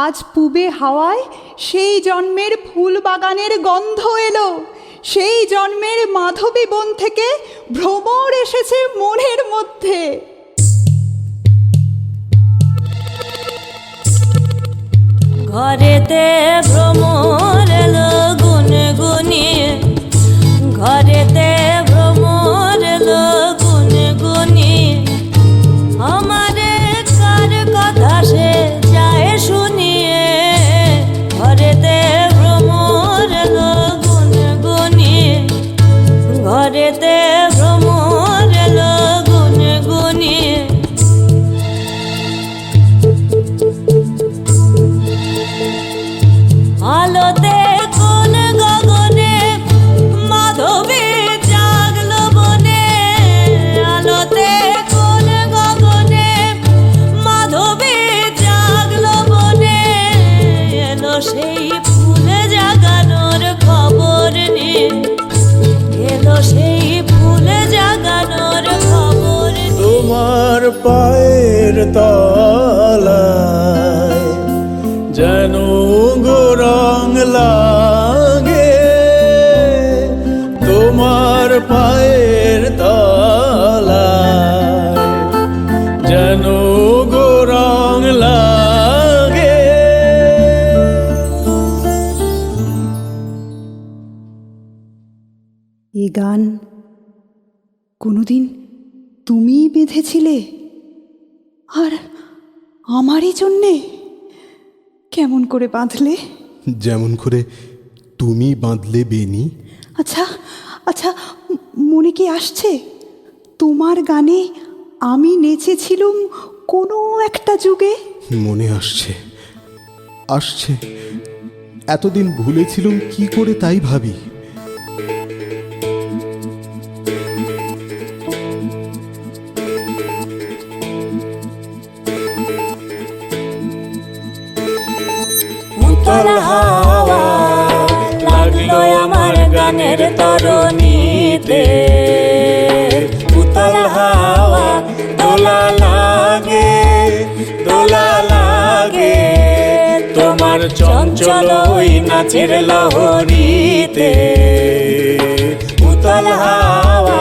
আজ পূবে হাওয়ায় সেই জন্মের ফুল বাগানের গন্ধ এলো, সেই জন্মের মাধবী বন থেকে ভ্রমর এসেছে মনের মধ্যে। ঘরেতে ভ্রমর এলো গুনগুনিয়ে, ঘরেতে ভ্রমর এলো গুনগুনিয়ে, আমারে কার কথা সে যায় শুনিয়ে। ঘরেতে ভ্রমর এলো গুনগুনিয়ে, ঘরেতে ভ্রমর এলো গুনগুনিয়ে। আলোতে কোন গগনে মাধবী জাগলো বনে, আলোতে কোন গগনে মাধবী জাগলো বনে। এলো সেই ফুল জাগানোর খবর নিয়ে, এলো সেই ফুল জাগানোর খবর নিয়ে। তোমার পায়ের তলায় যেন রং লাগে, তোমার পায়ের তলায় যেন রং লাগে। এ গান কোনোদিন তুমিই বেঁধেছিলে, আর আমারই জন্যে? কেমন করে বাঁধলে? যেমন করে তুমি বাঁধলে বেনি। আচ্ছা আচ্ছা, মনে কি আসছে তোমার গানে আমি নেচেছিলুম কোনো একটা যুগে? মনে আসছে, আসছে। এতদিন ভুলেছিলুম কি করে তাই ভাবি। উতল হাওয়া লাগলো আমার গানের তরণীতে, উতল হাওয়া দোলা লাগে দোলা লাগে, তোমার চঞ্চল ওই নাচের লহরীতে। উতল হাওয়া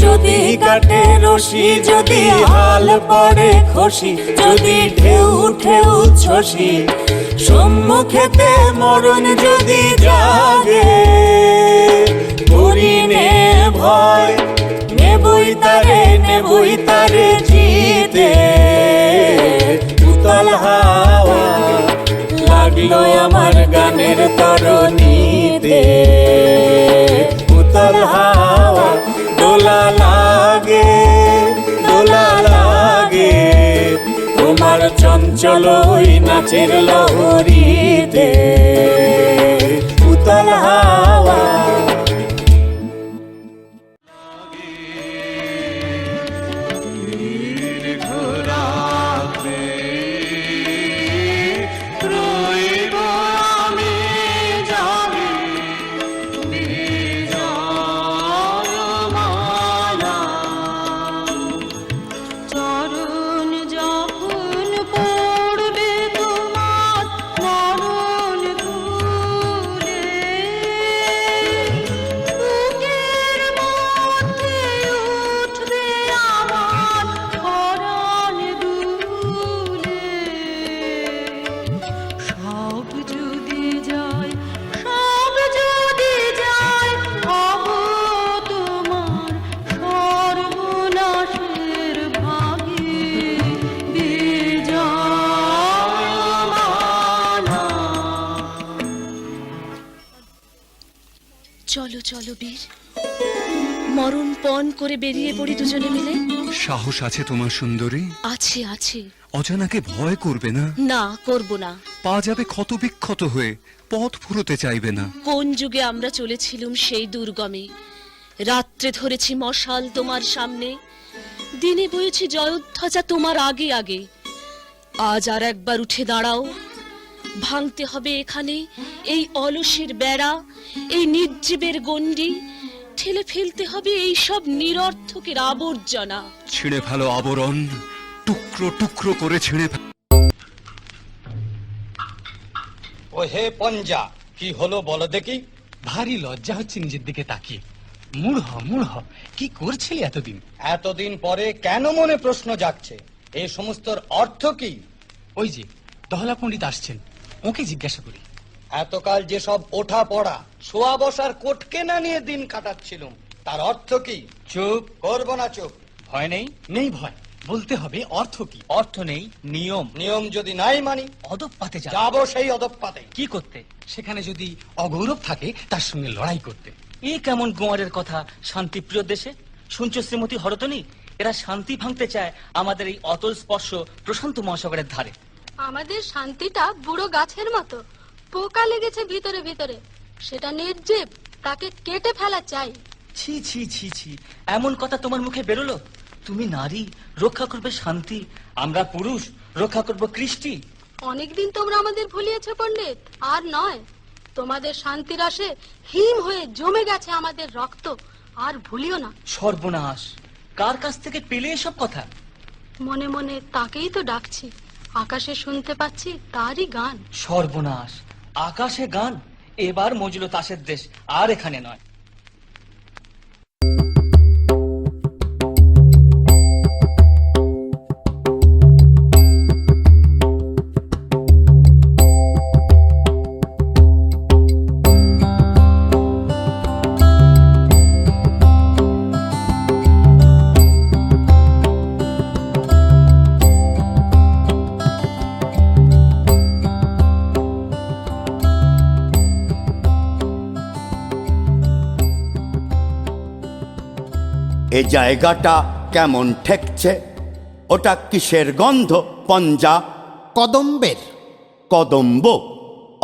যদি কাটে রশি, যদি হাল পড়ে খসি, যদি ঢেউ উঠে উচ্ছ্বসি, সম্মুখেতে মরণ যদি জাগে, করি নে ভয় নে নেবই তারে জিতে উতল হাওয়া লাগলো আমার গানের তরণীতে উতল হাওয়া দোলা লাগে তোমার চঞ্চল ওই নাচের লহরীতে উতল হাওয়া চরণ যখন পড়বে তোমার মরণ ভুলে, বুকের মধ্যে উঠবে আমার পরাণ দুলে। সব যদি যায় হব তোমার সর্বনাশের ভাগে বিজয়মালা। চলো চলো বীর, মরণ পণ করে বেরিয়ে পড়ি দুজনে মিলে। সাহস আছে তোমার সুন্দরী? আছে আছে। অজানাকে ভয় করবে না? না, করব না। পা যাবে ক্ষত বিক্ষত হয়ে, পথ ফুরোতে চাইবে না। কোন যুগে আমরা চলেছিলুম সেই দুর্গমে, রাত্রে ধরেছি মশাল তোমার সামনে, দিনে বয়েছি জয়োধ্বজা তোমার আগে আগে। আজ আর একবার উঠে দাঁড়াও, ভাঙতে হবে এখানে এই অলসের বেড়া, এই নির্জীবের গণ্ডি, ঠেলে ফেলতে হবে এই সব নিরর্থকের আবর্জনা। ছিঁড়ে ফেলো আবরণ, টুকরো টুকরো করে ছিঁড়ে ও হে পঞ্জা, কি হলো বলো দেখি? ভারী লজ্জা হচ্ছে নিজের দিকে তাকিয়ে। মূঢ় কি করছিলি এতদিন পরে কেন মনে প্রশ্ন যাচ্ছে? এই সমস্তর অর্থ কি? ওই যে দহলা পণ্ডিত আসছেন, ওকে জিজ্ঞাসা করি। এতকাল যেসব ওঠা পড়া শোয়া বসার কোটকেনা নিয়ে দিন কাটাচ্ছিলুম, তার অর্থ কি? চুপ করবো না, চুপ। ভয় নেই? নেই ভয়, বলতে হবে অর্থ কি। অর্থ নেই, নিয়ম। নিয়ম যদি নাই মানি অদপ্পাতে যাবো সেই অদপ্পাতে। কি করতে? সেখানে যদি অগৌরব থাকে তার সঙ্গে লড়াই করতে। এ কেমন গোয়ারের কথা শান্তিপ্রিয় দেশে? শুনছো শ্রীমতী হরতনী, এরা শান্তি ভাঙতে চায় আমাদের এই অতল স্পর্শ প্রশান্ত মহাসাগরের ধারে। আমাদের শান্তিটা বুড়ো গাছের মতো, পোকা লেগেছে ভিতরে ভিতরে, সেটা নির্জীব, তাকে কেটে ফেলা চাই। ছি ছি ছি ছি, এমন কথা তোমার মুখে বেরোলো? তুমি নারী, রক্ষা করবে শান্তি, আমরা পুরুষ, রক্ষা করব কৃষ্টি। অনেকদিন তোমরা আমাদের ভুলিয়েছ পণ্ডিত, আর নয়। তোমাদের শান্তির রসে হিম হয়ে জমে গেছে আমাদের রক্ত, আর ভুলিও না। সর্বনাশ, কার কাছ থেকে পেলে এসব কথা? মনে মনে তাকেই তো ডাকছি, আকাশে শুনতে পাচ্ছি তারই গান। সর্বনাশ, আকাশে গান? এবার মজলো তাসের দেশ, আর এখানে নয়। এ জায়গাটা কেমন ঠেকছে? ওটা কিসের গন্ধ পঞ্জা? কদম্বের। কদম্ব,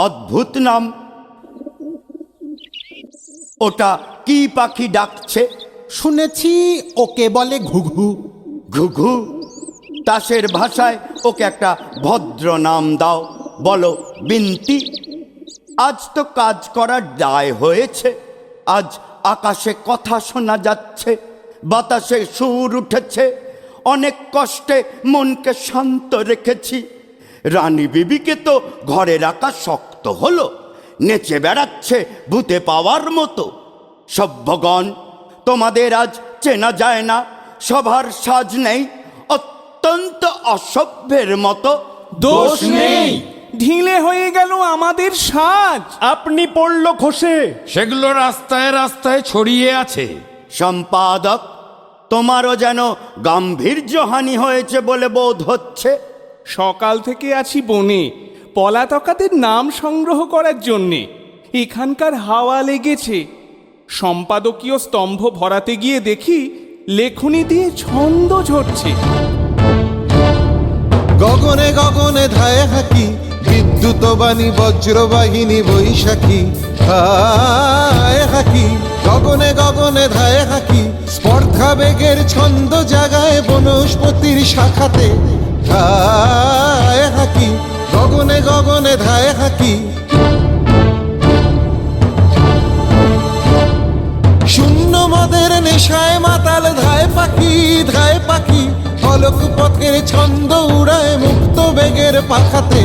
অদ্ভুত নাম। ওটা কি পাখি ডাকছে? শুনেছি ওকে বলে ঘুঘু। ঘুঘু? তাসের ভাষায় ওকে একটা ভদ্র নাম দাও, বলো বিন্তি। আজ তো কাজ করার দায় হয়েছে। আজ আকাশে কথা শোনা যাচ্ছে, বাতাসে সুর উঠেছে। অনেক কষ্টে মনকে শান্ত রেখেছি। রানী বিবিকে তো ঘরে রাখা শক্ত হলো, নেচে বেড়াচ্ছে ভূতে পাওয়ার মতো। সভ্যগণ, তোমাদের আজ চেনা যায় না, সভার সাজ নেই, অত্যন্ত অসভ্যের মতো। দোষ নেই, ঢিলে হয়ে গেল আমাদের সাজ। আপনি পড়ল খসে, সেগুলো রাস্তায় রাস্তায় ছড়িয়ে আছে। সম্পাদক, তোমারও যেন গাম্ভীর্যহানি হয়েছে বলে বোধ হচ্ছে। সকাল থেকে আছি বনে পলাতকাদের নাম সংগ্রহ করার জন্যে। এখানকার হাওয়া লেগেছে। সম্পাদকীয় স্তম্ভ ভরাতে গিয়ে দেখি লেখনী দিয়ে ছন্দ ঝরছে। গগনে গগনে ধায় হাকি, বিদ্যুৎ বাণী বজ্রবাহিনী বৈশাখী। হায় হাকি গগনে গগনে ধায় হাকি, স্পর্ধা বেগের ছন্দ জাগায় বনস্পতির শাখাতে। হায় হাকি গগনে গগনে ধায় হাকি, শূন্য মদের নেশায় মাতাল ধায় পাখি। ধায় পাখি ফলক পথের ছন্দ উড়ায় মুক্ত বেগের পাখাতে।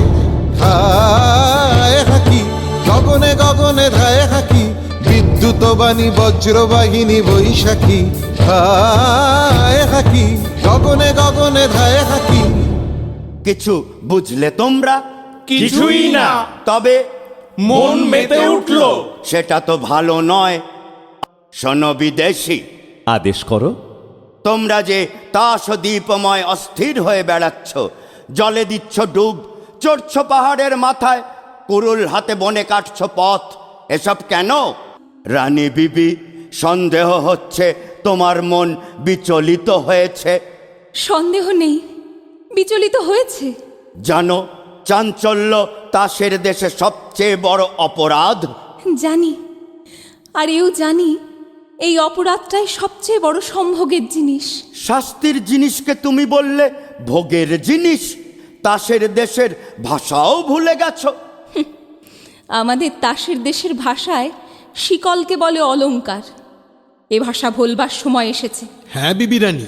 হায় হাকি গগনে গগনে ধায় হাকি, বিদ্যুৎ বাণী বজ্রবাহিনী বৈশাখী। হায় হাকি গগনে গগনে ধায় হাকি। কিছু বুঝলে তোমরা? কিছুই না। তবে মন মেতে উঠল। সেটা তো ভালো নয়। শোনো বিদেশি, আদেশ করো। তোমরা যে তাস দ্বীপময় অস্থির হয়ে বেড়াচ্ছ, জলে দিচ্ছ ডুব, চড়ছ পাহাড়ের মাথায়, কুরুল হাতে বনে কাটছ পথ, এসব কেন? রানী বিবি, সন্দেহ হচ্ছে তোমার মন বিচলিত হয়েছে। সন্দেহ নেই, বিচলিত হয়েছে। জানো, চাঞ্চল্য তাসের দেশে সবচেয়ে বড় অপরাধ। জানি, আর এও জানি এই অপরাধটাই সবচেয়ে বড় সম্ভোগের জিনিস। শাস্তির জিনিসকে তুমি বললে ভোগের জিনিস। তাসের দেশের ভাষাও ভুলে গেছো। আমাদের তাসের দেশের ভাষায় শিকলকে বলে অলংকার। এ ভাষা ভুলবার সময় এসেছে। হ্যাঁ বিবি রানী,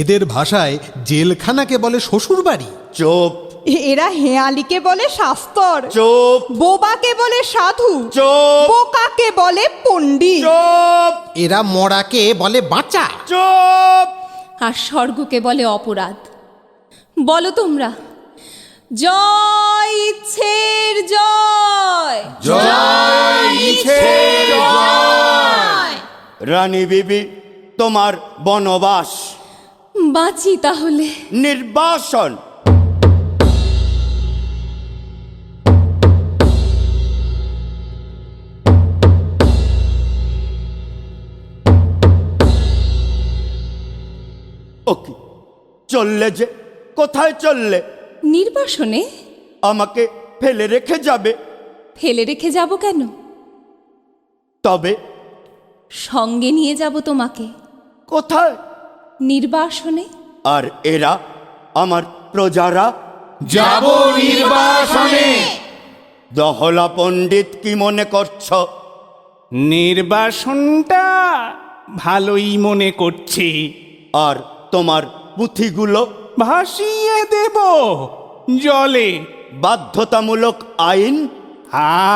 এদের ভাষায় জেলখানাকে বলে শ্বশুর বাড়ি। চুপ। এরা হেয়ালিকে বলে শাস্তর, চুপ। বোবাকে বলে সাধু, চুপ। বোকাকে বলে পণ্ডিত। চুপ। এরা মরাকে বলে বাঁচা। চুপ। আর স্বর্গকে বলে অপরাধ। বলো তোমরা, জয় ইচ্ছের জয়। জয় ইচ্ছের জয়। রানী বিবি, তোমার বনবাস। বাঁচি তাহলে। নির্বাসন। ওকে, চললে যে? কোথায় চললে? নির্বাসনে। আমাকে ফেলে রেখে যাবে? ফেলে রেখে যাব কেন? তবে সঙ্গে নিয়ে যাব তোমাকে। কোথায়? নির্বাসনে। আর এরা, আমার প্রজারা? যাব নির্বাসনে। দহলা পণ্ডিত, কি মনে করছ? নির্বাসনটা ভালোই মনে করছি। আর তোমার পুঁথিগুলো? ভাসিয়ে দেব জলে। বাধ্যতামূলক আইন?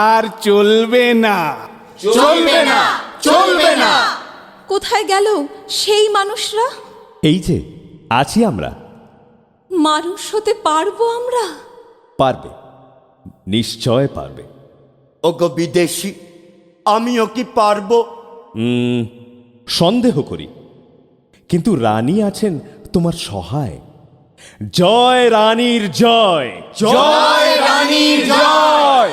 আর চলবে না, চলবে না, চলবে না। কোথায় গেল সেই মানুষরা? এই যে আছি আমরা। মানুষ হতে পারবো আমরা? পারবে, নিশ্চয় পারবে। ওগো বিদেশি, আমিও কি পারবো? সন্দেহ করি, কিন্তু রানী আছেন তোমার সহায়। জয় রানীর জয়। জয় রানীর জয়।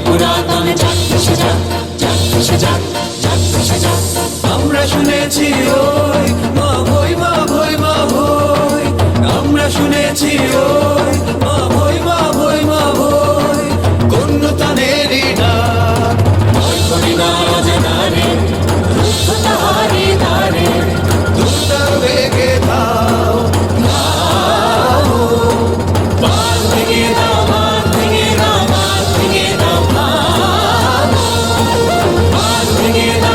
পুরাতন যাক যাক ভেসে যাক আমরা শুনেছি ওই মা ভই মা ভই মা ভই আমরা শুনেছি ওই মা ভই মা ভই মা ভই কোন তানেরই ডাক ভয় করি না অজানারে রুদ্ধ তাহারে দ্বারে দুটার বেগে দাও দাও বাঁধ ভেঙে দাও বাঁধ ভেঙে দাও বাঁধ ভেঙে দাও বাঁধ ভেঙে দাও